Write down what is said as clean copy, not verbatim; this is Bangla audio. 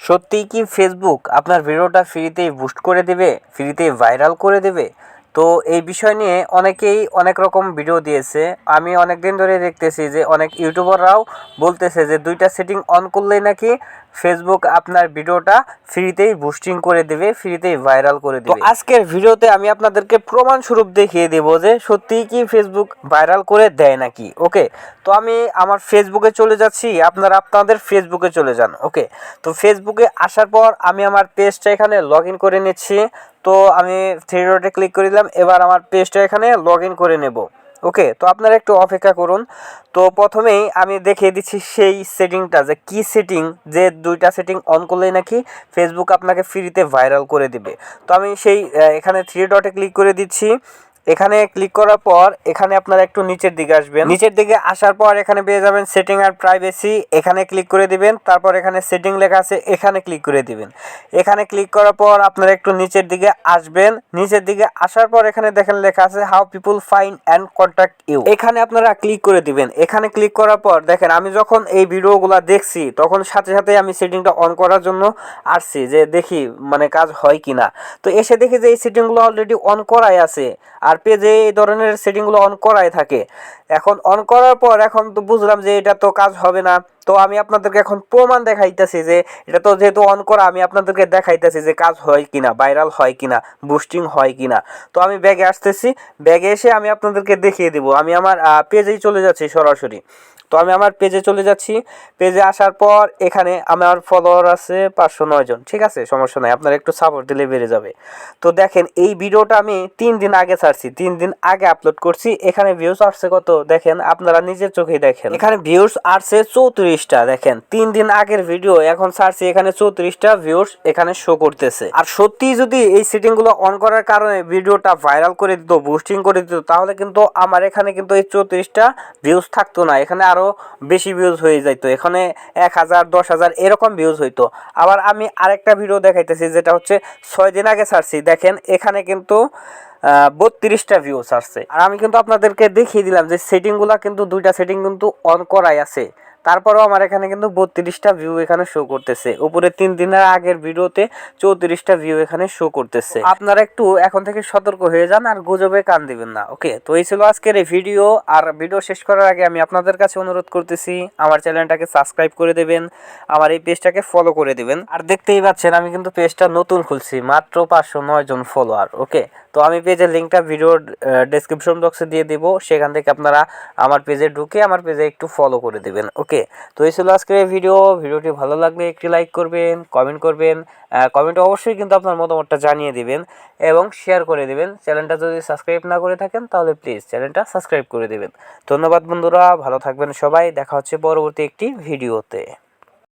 সত্যিই কি ফেসবুক আপনার ভিডিওটা ফ্রিতেই বুস্ট করে দেবে, ফ্রিতেই ভাইরাল করে দেবে? তো এই বিষয় নিয়ে অনেকেই অনেক রকম ভিডিও দিয়েছে। আমি অনেক দিন ধরে দেখতেছি যে অনেক ইউটিউবাররাও বলতেছে যে 2টা সেটিং অন করলেই নাকি ফেসবুক আপনার ভিডিওটা ফ্রিতেই বুস্টিং করে দেবে, ফ্রিতেই ভাইরাল করে দেবে। তো আজকের ভিডিওতে আমি আপনাদেরকে প্রমাণস্বরূপ দেখিয়ে দেব যে সত্যিই কি ফেসবুক ভাইরাল করে দেয় নাকি। ওকে, তো আমি আমার ফেসবুকে চলে যাচ্ছি, আপনারা আপনাদের ফেসবুকে চলে যান। ওকে, তো ফেসবুকে আসার পর আমি আমার পেজটা এখানে লগ ইন করে নিচ্ছি। তো আমি থ্রি ডটে ক্লিক করে দিলাম, এবার আমার পেজটা এখানে লগ ইন করে নেব। ওকে, তো আপনারা একটু অপেক্ষা করুন। তো প্রথমেই আমি দেখিয়ে দিচ্ছি সেই সেটিংটা, যে কী সেটিং, যে 2টা সেটিং অন করলেই নাকি ফেসবুক আপনাকে ফ্রিতে ভাইরাল করে দিবে। তো আমি সেই এখানে থ্রি ডটে ক্লিক করে দিচ্ছি। এখানে ক্লিক করার পর এখানে আপনারা একটু নিচের দিকে আসবেন। নিচের দিকে আসার পর এখানে পেয়ে যাবেন সেটিং আর প্রাইভেসি, এখানে ক্লিক করে দিবেন। তারপর এখানে সেটিং লেখা আছে, এখানে ক্লিক করে দিবেন। এখানে ক্লিক করার পর আপনারা একটু নিচের দিকে আসবেন। নিচের দিকে আসার পর এখানে দেখেন লেখা আছে how people find and contact you, এখানে আপনারা ক্লিক করে দিবেন। এখানে ক্লিক করার পর দেখেন আমি যখন এই ভিডিওগুলো দেখছি তখন সাথে সাথে আমি সেটিংটা অন করার জন্য আসছি, যে দেখি মানে কাজ হয় কিনা। তো এসে দেখি যে এই সেটিংগুলো অলরেডি অন করাই আছে, আর পেজে এই ধরনের সেটিংগুলো অন করাই থাকে। এখন অন করার পর এখন তো বুঝলাম যে এটা তো কাজ হবে না। তো আমি আপনাদেরকে এখন প্রমাণ দেখাইতেছি যে এটা তো যেহেতু অন করা, আমি আপনাদেরকে দেখাইতেছি যে কাজ হয় কিনা, ভাইরাল হয় কিনা, বুস্টিং হয় কিনা। তো আমি ব্যাগে আসতেছি, ব্যাগে এসে আমি আপনাদেরকে দেখিয়ে দেবো। আমি আমার পেজেই চলে যাচ্ছি সরাসরি। তো আমি আমার পেজে চলে যাচ্ছি। পেজে আসার পর এখানে আমার ফলোয়ার আছে 509 জন। ঠিক আছে, সমস্যা নাই, আপনারা একটু সাপোর্ট দিলে বেড়ে যাবে। তো দেখেন এই ভিডিওটা আমি 3 দিন আগে ছাড়ছি, 3 দিন আগে আপলোড করছি। এখানে ভিউজ আসছে কত দেখেন, আপনারা নিজের চোখেই দেখেন। এখানে ভিউজ আসছে 34টা। দেখেন 3 দিন আগের ভিডিও এখন ছাড়ছি, এখানে 34টা ভিউজ এখানে শো করতেছে। আর সত্যি যদি এই সেটিংগুলো অন করার কারণে ভিডিওটা ভাইরাল করে দিত, বুস্টিং করে দিত, তাহলে কিন্তু আমার এখানে কিন্তু এই 34টা ভিউজ থাকতো না, এখানে আরো বেশি ভিউজ হয়ে যাইতো। এখানে 1000 10,000 এরকম ভিউজ হইতো। আবার আমি আরেকটা ভিডিও দেখাইতেছি, যেটা হচ্ছে 6 দিন আগে ছাড়ছি। দেখেন এখানে কিন্তু 32টা ভিউজ আসছে। আর আমি কিন্তু আপনাদেরকে দেখিয়ে দিলাম যে সেটিংগুলো কিন্তু 2টা সেটিং কিন্তু অন করাই আছে, তারপরেও আমার এখানে কিন্তু 32টা ভিউ এখানে শো করতেছে। উপরে 3 দিনের আগের ভিডিওতে 34টা ভিউ এখানে শো করতেছে। আপনারা একটু এখন থেকে সতর্ক হয়ে যান আর গুজবে কান দিবেন না। ওকে, তো এই ছিল আজকের এই ভিডিও। আর ভিডিও শেষ করার আগে আমি আপনাদের কাছে অনুরোধ করতেছি, আমার চ্যানেলটাকে সাবস্ক্রাইব করে দেবেন, আমার এই পেজটাকে ফলো করে দেবেন। আর দেখতেই পাচ্ছেন আমি কিন্তু পেজটা নতুন খুলছি, মাত্র 509 জন ফলোয়ার। ওকে, তো আমি পেজের লিঙ্কটা ভিডিওর ডেসক্রিপশন বক্সে দিয়ে দেব, সেখান থেকে আপনারা আমার পেজে ঢুকে আমার পেজে একটু ফলো করে দেবেন। ওকে, তো এই ছিল আজকের এই ভিডিওটি ভালো লাগলে একটি লাইক করবেন, কমেন্ট করবেন। কমেন্টে অবশ্যই কিন্তু আপনার মতামতটা জানিয়ে দিবেন এবং শেয়ার করে দেবেন। চ্যানেলটা যদি সাবস্ক্রাইব না করে থাকেন তাহলে প্লিজ চ্যানেলটা সাবস্ক্রাইব করে দেবেন। ধন্যবাদ বন্ধুরা, ভালো থাকবেন সবাই, দেখা হচ্ছে পরবর্তী একটি ভিডিওতে।